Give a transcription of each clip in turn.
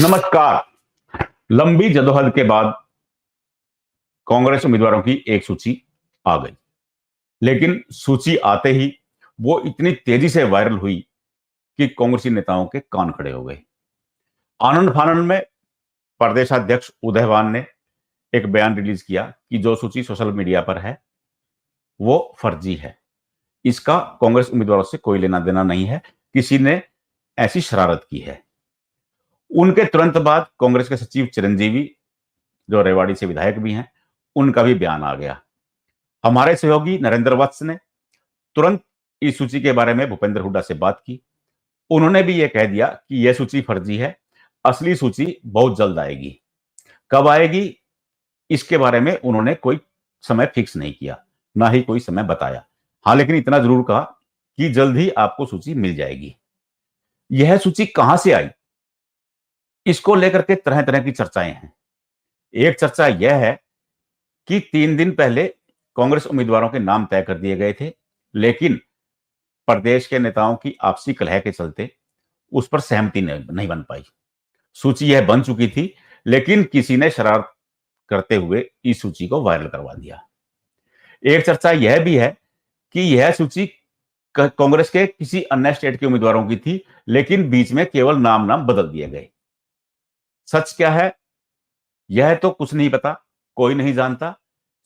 नमस्कार। लंबी जदोजहद के बाद कांग्रेस उम्मीदवारों की एक सूची आ गई, लेकिन सूची आते ही वो इतनी तेजी से वायरल हुई कि कांग्रेसी नेताओं के कान खड़े हो गए। आनंद फानन में प्रदेशाध्यक्ष उदयवान ने एक बयान रिलीज किया कि जो सूची सोशल मीडिया पर है वो फर्जी है, इसका कांग्रेस उम्मीदवारों से कोई लेना देना नहीं है, किसी ने ऐसी शरारत की है। उनके तुरंत बाद कांग्रेस के सचिव चिरंजीवी, जो रेवाड़ी से विधायक भी हैं, उनका भी बयान आ गया। हमारे सहयोगी नरेंद्र वत्स ने तुरंत इस सूची के बारे में भूपेंद्र हुड्डा से बात की। उन्होंने भी यह कह दिया कि यह सूची फर्जी है, असली सूची बहुत जल्द आएगी। कब आएगी इसके बारे में उन्होंने कोई समय फिक्स नहीं किया, ना ही कोई समय बताया। हाँ, लेकिन इतना जरूर कहा कि जल्द ही आपको सूची मिल जाएगी। यह सूची कहां से आई, इसको लेकर के तरह तरह की चर्चाएं हैं। एक चर्चा यह है कि 3 दिन पहले कांग्रेस उम्मीदवारों के नाम तय कर दिए गए थे, लेकिन प्रदेश के नेताओं की आपसी कलह के चलते उस पर सहमति नहीं बन पाई। सूची यह बन चुकी थी, लेकिन किसी ने शरारत करते हुए इस सूची को वायरल करवा दिया। एक चर्चा यह भी है कि यह सूची कांग्रेस के किसी अन्य स्टेट के उम्मीदवारों की थी, लेकिन बीच में केवल नाम बदल दिए गए। सच क्या है यह तो कुछ नहीं पता, कोई नहीं जानता।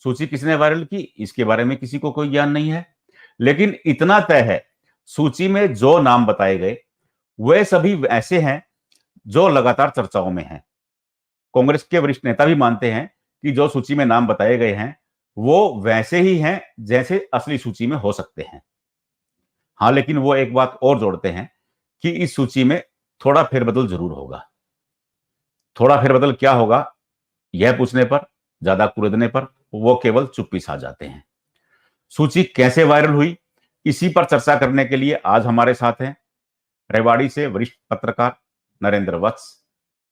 सूची किसने वायरल की इसके बारे में किसी को कोई ज्ञान नहीं है, लेकिन इतना तय है सूची में जो नाम बताए गए वे सभी ऐसे हैं जो लगातार चर्चाओं में हैं। कांग्रेस के वरिष्ठ नेता भी मानते हैं कि जो सूची में नाम बताए गए हैं वो वैसे ही हैं जैसे असली सूची में हो सकते हैं। हाँ, लेकिन वो एक बात और जोड़ते हैं कि इस सूची में थोड़ा फेरबदल जरूर होगा। थोड़ा फेरबदल क्या होगा यह पूछने पर, ज्यादा कुरेदने पर वो केवल चुप्पी सा जाते हैं। सूची कैसे वायरल हुई इसी पर चर्चा करने के लिए आज हमारे साथ हैं रेवाड़ी से वरिष्ठ पत्रकार नरेंद्र वत्स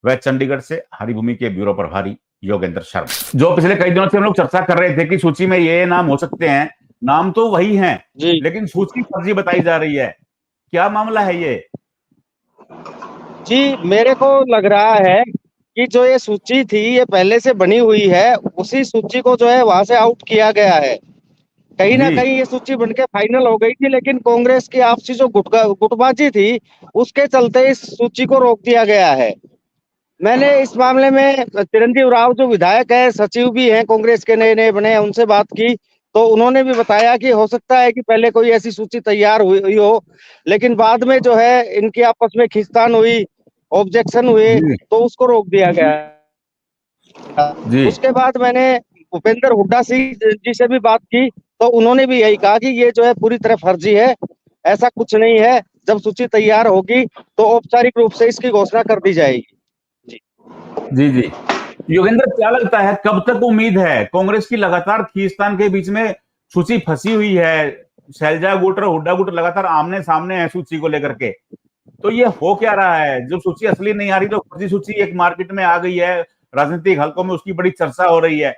व चंडीगढ़ से हरिभूमि के ब्यूरो प्रभारी योगेंद्र शर्मा। जो पिछले कई दिनों से हम लोग चर्चा कर रहे थे कि सूची में ये नाम हो सकते हैं, नाम तो वही हैं लेकिन सूची फर्जी बताई जा रही है। क्या मामला है ये? जी, मेरे को लग रहा है कि जो ये सूची थी ये पहले से बनी हुई है, उसी सूची को जो है वहां से आउट किया गया है। कहीं ना कहीं ये सूची बनके फाइनल हो गई थी, लेकिन कांग्रेस की आपसी जो गुटबाजी थी उसके चलते इस सूची को रोक दिया गया है। मैंने इस मामले में चिरंजीव राव जो विधायक है, सचिव भी हैं कांग्रेस के, नए नए बने हैं, उनसे बात की तो उन्होंने भी बताया कि हो सकता है कि पहले कोई ऐसी सूची तैयार हुई हो, लेकिन बाद में जो है इनकी आपस में खींचतान हुई, ऑब्जेक्शन हुए तो उसको रोक दिया गया। उसके बाद मैंने भूपेंद्र हुड्डा जी से भी बात की तो उन्होंने भी यही कहा कि ये जो है पूरी तरह फर्जी है, ऐसा कुछ नहीं है। जब सूची तैयार होगी तो औपचारिक रूप से इसकी घोषणा कर दी जाएगी। जी जी, योगेंद्र क्या लगता है कब तक उम्मीद है? कांग्रेस की लगातार खींचतान के बीच में सूची फंसी हुई है। शैलजा गुट और हुड्डा गुट लगातार आमने सामने है सूची को लेकर के। तो ये हो क्या रहा है? जो सूची असली नहीं आ रही तो फर्जी सूची एक मार्केट में आ गई है, राजनीतिक हलकों में उसकी बड़ी चर्चा हो रही है।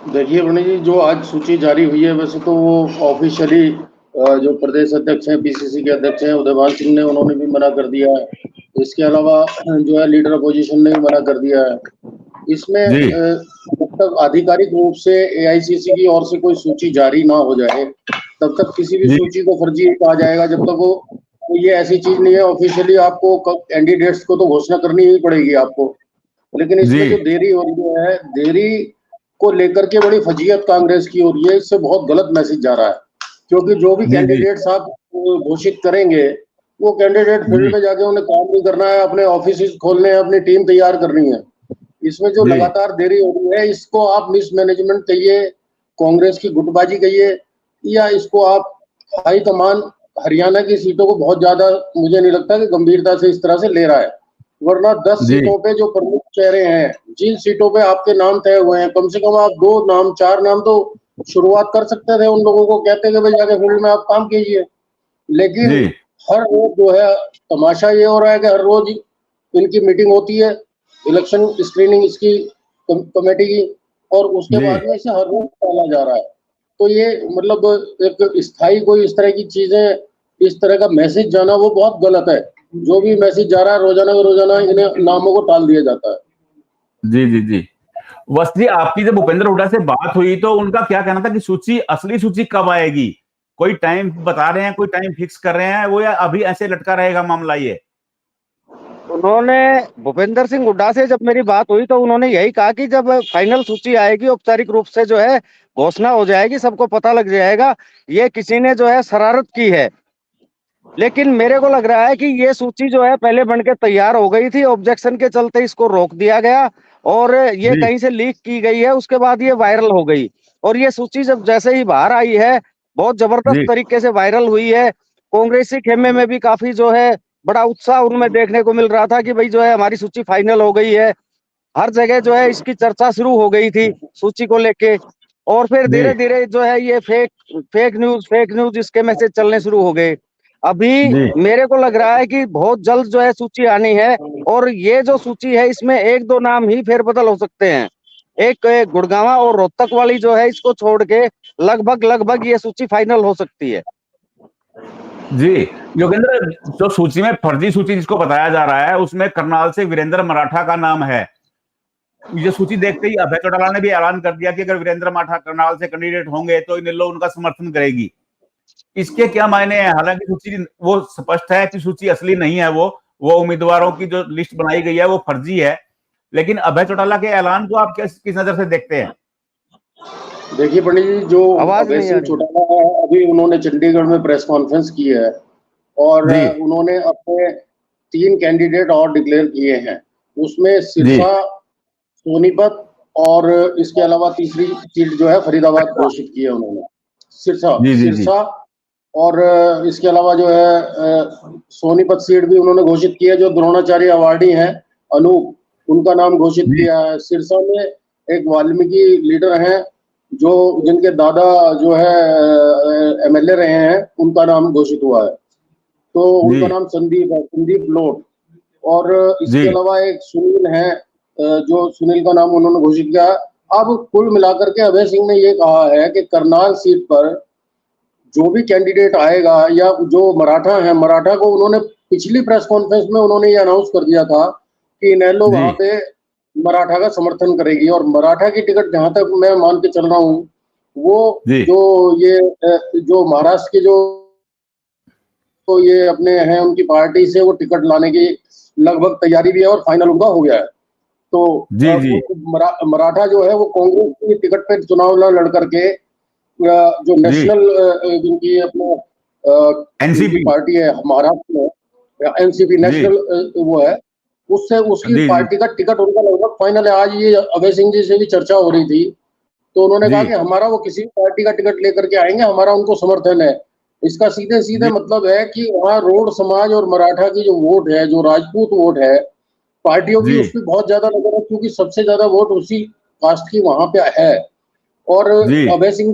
देखिए मणि जी, जो आज सूची जारी हुई है वैसे तो वो ऑफिशियली जो प्रदेश अध्यक्ष हैं, पीसीसी के अध्यक्ष हैं उदयवान सिंह ने, उन्होंने भी मना कर दिया है। इसके अलावा जो है लीडर अपोजिशन ने भी मना कर दिया है। इसमें जब तक आधिकारिक रूप से एआईसीसी की ओर से कोई सूची जारी ना हो जाए तब तक किसी भी सूची को फर्जी कहा जाएगा। जब तक वो ये ऐसी चीज नहीं है ऑफिशियली, आपको कैंडिडेट्स को तो घोषणा करनी ही पड़ेगी आपको। लेकिन इसमें जो देरी हो रही है, देरी को लेकर के बड़ी फजीयत कांग्रेस की हो रही है। इससे बहुत गलत मैसेज जा रहा है, क्योंकि जो भी कैंडिडेट्स आप घोषित करेंगे वो कैंडिडेट फील्ड में जाके उन्हें काम नहीं करना है, अपने ऑफिस खोलने हैं, अपनी टीम तैयार करनी है। इसमें जो लगातार देरी हो रही है इसको आप मिसमैनेजमेंट कहिए, कांग्रेस की गुटबाजी कहिए, या इसको आप हाईकमान हरियाणा की सीटों को बहुत ज्यादा, मुझे नहीं लगता कि गंभीरता से इस तरह से ले रहा है। वरना 10 सीटों पे जो प्रमुख चेहरे हैं, जिन सीटों पे आपके नाम तय हुए हैं, कम से कम आप 2 नाम 4 नाम तो शुरुआत कर सकते थे। उन लोगों को कहते थे भाई जाके फील्ड में आप काम कीजिए। लेकिन हर रोज जो है तमाशा ये हो रहा है कि हर रोज इनकी मीटिंग होती है, इलेक्शन स्क्रीनिंग इसकी कमेटी की, और उसके बाद में इसे हर रोज टाला जा रहा है। तो ये मतलब एक स्थायी कोई इस तरह की चीजें, इस तरह का मैसेज जाना वो बहुत गलत है। जो भी मैसेज जा रहा है रोजाना का रोजाना इन्हें नामों को टाल दिया जाता है। जी जी जी। वस्त जी, आपकी जब भूपेंद्र हुड्डा से बात हुई तो उनका क्या कहना था कि सूची, असली सूची कब आएगी? कोई टाइम बता रहे हैं, कोई टाइम फिक्स कर रहे हैं वो, या अभी ऐसे लटका रहेगा मामला ये? उन्होंने, भूपेंद्र सिंह हुड्डा से जब मेरी बात हुई तो उन्होंने यही कहा कि जब फाइनल सूची आएगी, औपचारिक रूप से जो है घोषणा हो जाएगी, सबको पता लग जाएगा, ये किसी ने जो है शरारत की है। लेकिन मेरे को लग रहा है कि ये सूची जो है पहले बन के तैयार हो गई थी, ऑब्जेक्शन के चलते इसको रोक दिया गया और ये जी कहीं से लीक की गई है, उसके बाद ये वायरल हो गई। और ये सूची जब जैसे ही बाहर आई है, बहुत जबरदस्त जी तरीके से वायरल हुई है। कांग्रेसी खेमे में भी काफी जो है बड़ा उत्साह उनमें देखने को मिल रहा था कि भाई जो है हमारी सूची फाइनल हो गई है। हर जगह जो है इसकी चर्चा शुरू हो गई थी सूची को लेके। और फिर जी धीरे धीरे जो है ये फेक न्यूज इसके मैसेज चलने शुरू हो गए। अभी जी मेरे को लग रहा है कि बहुत जल्द जो है सूची आनी है, और ये जो सूची है इसमें एक दो नाम ही फेरबदल हो सकते हैं। एक गुड़गांव और रोहतक वाली जो है, इसको छोड़ के लगभग ये सूची फाइनल हो सकती है। जी। योगेंद्र, जो सूची में फर्जी सूची जिसको बताया जा रहा है उसमें करनाल से वीरेंद्र मराठा का नाम है। ये सूची देखते ही अभय चौटाला ने भी ऐलान कर दिया कि अगर वीरेंद्र मराठा करनाल से कैंडिडेट होंगे तो इनेलो उनका समर्थन करेगी। इसके क्या मायने हैं? हालांकि सूची वो स्पष्ट है कि सूची असली नहीं है, वो उम्मीदवारों की जो लिस्ट बनाई गई है वो फर्जी है, लेकिन अभय चौटाला के ऐलान को आप किस नजर से देखते हैं? देखिए पंडित जी, जो आवाज अभय नहीं आ सिंह रही। चौटाला है, अभी उन्होंने चंडीगढ़ में प्रेस कॉन्फ्रेंस की है और जी उन्होंने अपने 3 कैंडिडेट और डिक्लेयर किए हैं। उसमें जी। सिरसा, सोनीपत और इसके अलावा तीसरी सीट जो है फरीदाबाद अच्छा। घोषित की है उन्होंने। सिरसा जी जी जी सिरसा और इसके अलावा जो है सोनीपत सीट भी उन्होंने घोषित की है। जो द्रोणाचार्य अवार्डी हैं अनूप, उनका नाम घोषित जी किया है। सिरसा में एक वाल्मीकि लीडर हैं जो जिनके दादा जो है एमएलए रहे हैं, उनका नाम घोषित हुआ है। तो जी उनका नाम संदीप है, संदीप लोट। और इसके जी अलावा एक सुनील है, जो सुनील का नाम उन्होंने घोषित किया। अब कुल मिलाकर के अभय सिंह ने ये कहा है कि करनाल सीट पर जो भी कैंडिडेट आएगा, या जो मराठा है, मराठा को उन्होंने पिछली प्रेस कॉन्फ्रेंस में उन्होंने ये अनाउंस कर दिया था कि इनेलो जी वहां पे मराठा का समर्थन करेगी। और मराठा की टिकट जहां तक मैं मान के चल रहा हूँ, वो जी जो ये जो महाराष्ट्र के जो तो ये अपने हैं उनकी पार्टी से वो टिकट लाने की लगभग तैयारी भी है और फाइनल उनका हो गया है। तो जी जी मराठा जो है वो कांग्रेस की टिकट पे चुनाव लड़ करके जो जी। नेशनल जिनकी अपना जिनकी एनसीपी। पार्टी है महाराष्ट्र में, एनसीपी जी नेशनल वो है, उससे उसकी जी जी पार्टी का टिकट उनका लगभग फाइनल है। आज ये अभय सिंह जी से भी चर्चा हो रही थी, तो उन्होंने जी कहा कि हमारा वो किसी पार्टी का टिकट लेकर के आएंगे, हमारा उनको समर्थन है। इसका सीधे सीधे जी मतलब है कि वहाँ रोड समाज और मराठा की जो वोट है, जो राजपूत वोट है, पार्टियों की जी उस पर बहुत ज्यादा नजर है, क्योंकि सबसे ज्यादा वोट उसी कास्ट की वहां पे है। और जी अभय सिंह,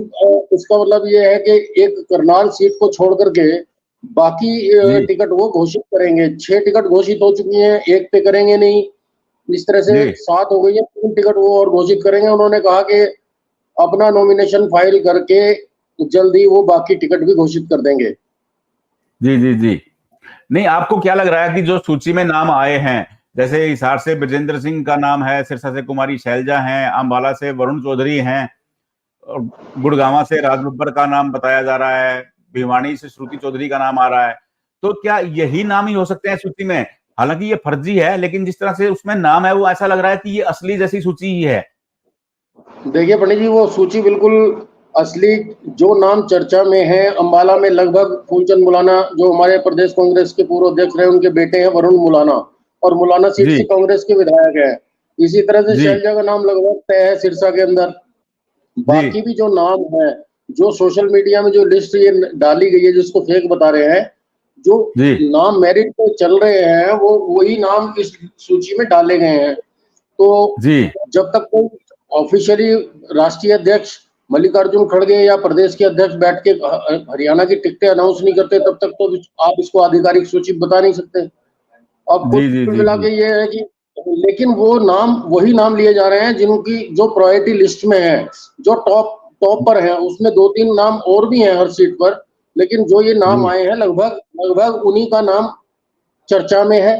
इसका मतलब ये है कि एक करनाल सीट को छोड़ करके बाकी जी टिकट वो घोषित करेंगे। 6 टिकट घोषित हो चुकी हैं, एक पे करेंगे नहीं। इस तरह से जी 7 हो गई है, 3 टिकट वो और घोषित करेंगे। उन्होंने कहा कि अपना नॉमिनेशन फाइल करके जल्द ही वो बाकी टिकट भी घोषित कर देंगे। जी जी जी। नहीं, आपको क्या लग रहा है कि जो सूची में नाम आए हैं, जैसे हिसार से ब्रजेंद्र सिंह का नाम है, सिरसा से कुमारी शैलजा हैं, अंबाला से वरुण चौधरी हैं, और गुड़गांव से राज बब्बर का नाम बताया जा रहा है, भिवानी से श्रुति चौधरी का नाम आ रहा है, तो क्या यही नाम ही हो सकते हैं सूची में? हालांकि ये फर्जी है, लेकिन जिस तरह से उसमें नाम है वो ऐसा लग रहा है कि ये असली जैसी सूची ही है। देखिए पंडित जी, वो सूची बिल्कुल असली, जो नाम चर्चा में है, अंबाला में लगभग फूलचंद मुलाना जो हमारे प्रदेश कांग्रेस के पूर्व अध्यक्ष रहे, उनके बेटे हैं वरुण मुलाना, और मुलाना सीट जी से कांग्रेस के विधायक है। इसी तरह से जी शैलजा का नाम लगभग तय है सिरसा के अंदर। जी बाकी भी जो नाम है, जो सोशल मीडिया में जो लिस्ट ये डाली गई है, जिसको फेक बता रहे हैं, जो जी नाम मेरिट पे चल रहे हैं, वो वही नाम इस सूची में डाले गए हैं। तो जी जब तक कोई ऑफिशियली राष्ट्रीय अध्यक्ष मल्लिकार्जुन खड़गे या प्रदेश के अध्यक्ष बैठ के हरियाणा की टिकटें अनाउंस नहीं करते, तब तक तो आप इसको आधिकारिक सूची बता नहीं सकते। अब जी जी कुल जी मिला जी के ये है कि, लेकिन वो नाम वही नाम लिए जा रहे हैं जिनकी जो प्रायोरिटी लिस्ट में है, जो टॉप पर है। उसमें 2-3 नाम और भी हैं हर सीट पर, लेकिन जो ये नाम जी आए हैं लगभग लगभग उन्हीं का नाम चर्चा में है।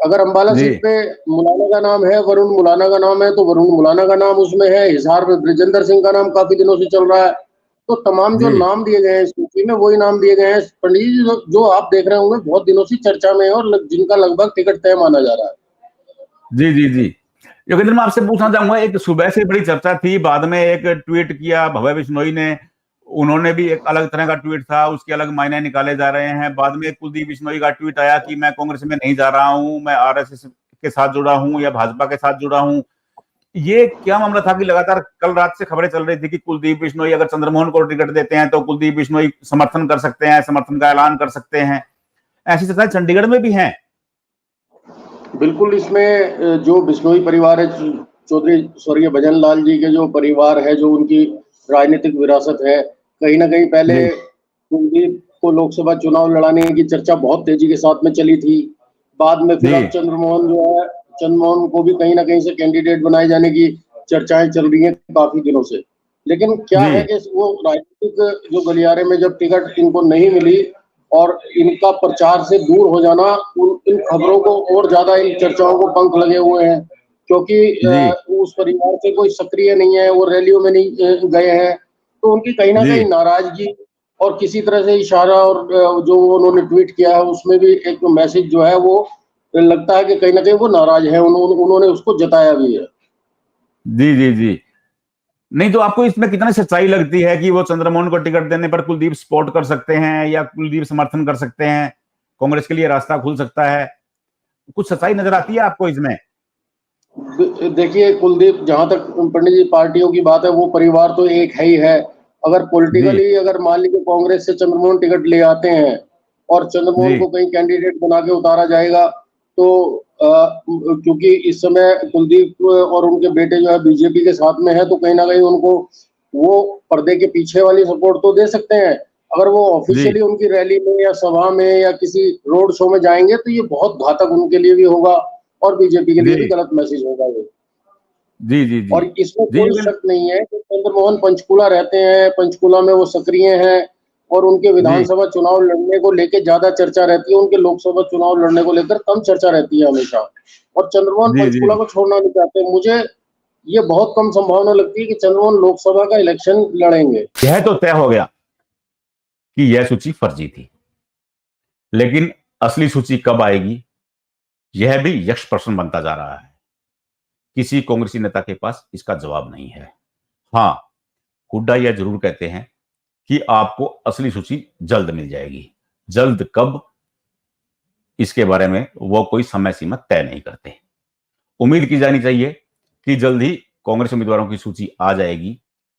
अगर अंबाला जी। सीट पे मुलाना का नाम है, वरुण मुलाना का नाम है, तो वरुण मुलाना का नाम उसमें है। हिसार में ब्रिजेंद्र सिंह का नाम काफी दिनों से चल रहा है। तो तमाम जो जी नाम दिए गए हैं इस सूची में, वही नाम दिए गए हैं। पंडित जी जो आप देख रहे होंगे बहुत दिनों से चर्चा में है और जिनका लगभग टिकट तय माना जा रहा है। जी जी जी योगेंद्र, मैं आपसे पूछना चाहूंगा, एक सुबह से बड़ी चर्चा थी, बाद में एक ट्वीट किया भव्य बिश्नोई ने, उन्होंने भी एक अलग तरह का ट्वीट था, उसके अलग मायने निकाले जा रहे हैं। बाद में कुलदीप बिश्नोई का ट्वीट आया कि मैं कांग्रेस में नहीं जा रहा हूं, मैं आरएसएस के साथ जुड़ा हूं या भाजपा के साथ जुड़ा हूं। ये क्या मामला था कि लगातार कल रात से खबरें चल रही थी कि कुलदीप बिश्नोई अगर चंद्रमोहन को टिकट देते हैं तो कुलदीप बिश्नोई समर्थन कर सकते हैं, समर्थन का ऐलान कर सकते हैं। ऐसी चर्चाएं चंडीगढ़ में भी हैं। बिल्कुल, इसमें जो बिश्नोई परिवार है, चौधरी स्वर्गीय भजन लाल जी के जो परिवार है, जो उनकी राजनीतिक विरासत है, कहीं ना कहीं पहले जी कुलदीप को लोकसभा चुनाव लड़ाने की चर्चा बहुत तेजी के साथ में चली थी। बाद में फिर जी अब चंद्रमोहन को भी कहीं ना कहीं से कैंडिडेट बनाए जाने की चर्चाएं चल रही हैं काफी दिनों से। लेकिन क्या जी है कि वो राजनीतिक जो गलियारे में जब टिकट इनको नहीं मिली और इनका प्रचार से दूर हो जाना, इन खबरों को और ज्यादा, इन चर्चाओं को पंख लगे हुए हैं। क्योंकि जी उस परिवार से कोई सक्रिय नहीं है, वो रैलियों में नहीं गए हैं, तो उनकी कहीं ना जी कहीं नाराजगी और किसी तरह से इशारा और जो उन्होंने ट्वीट किया है उसमें भी एक मैसेज जो है वो लगता है कि कहीं ना कहीं वो नाराज है। उन्होंने उसको जताया भी है। जी जी जी नहीं तो आपको इसमें कितना सच्चाई लगती है कि वो चंद्रमोहन को टिकट देने पर कुलदीप सपोर्ट कर सकते हैं या कुलदीप समर्थन कर सकते हैं, कांग्रेस के लिए रास्ता खुल सकता है? कुछ सच्चाई नजर आती है आपको इसमें? देखिए, कुलदीप, जहां तक पंडित जी पार्टियों की बात है, वो परिवार तो एक है ही है। अगर जी पॉलिटिकली अगर मान लीजिए कांग्रेस से चंद्रमोहन टिकट ले आते हैं और चंद्रमोहन जी को कहीं कैंडिडेट बना के उतारा जाएगा, तो क्योंकि इस समय कुलदीप और उनके बेटे जो है बीजेपी के साथ में है, तो कहीं ना कहीं उनको वो पर्दे के पीछे वाली सपोर्ट तो दे सकते हैं। अगर वो जी ऑफिशियली उनकी रैली में या सभा में या किसी रोड शो में जाएंगे, तो ये बहुत घातक उनके लिए भी होगा और बीजेपी के लिए भी जी गलत मैसेज होगा ये। जी जी जी और इसमें जी कोई शक नहीं है कि चंद्रमोहन पंचकूला रहते हैं, पंचकूला में वो सक्रिय हैं और उनके जी विधानसभा चुनाव लड़ने को लेकर ज्यादा चर्चा रहती है, उनके लोकसभा चुनाव लड़ने को लेकर कम चर्चा रहती है हमेशा। और चंद्रमोहन जी जी पंचकूला को छोड़ना नहीं चाहते। मुझे ये बहुत कम संभावना लगती है कि चंद्रमोहन लोकसभा का इलेक्शन लड़ेंगे। यह तो तय हो गया कि यह सूची फर्जी थी, लेकिन असली सूची कब आएगी यह भी यक्ष प्रश्न बनता जा रहा है। किसी कांग्रेसी नेता के पास इसका जवाब नहीं है। हाँ, हुड्डा यह जरूर कहते हैं कि आपको असली सूची जल्द मिल जाएगी। जल्द कब, इसके बारे में वो कोई समय सीमा तय नहीं करते। उम्मीद की जानी चाहिए कि जल्द ही कांग्रेस उम्मीदवारों की सूची आ जाएगी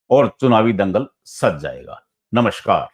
और चुनावी दंगल सज जाएगा। नमस्कार।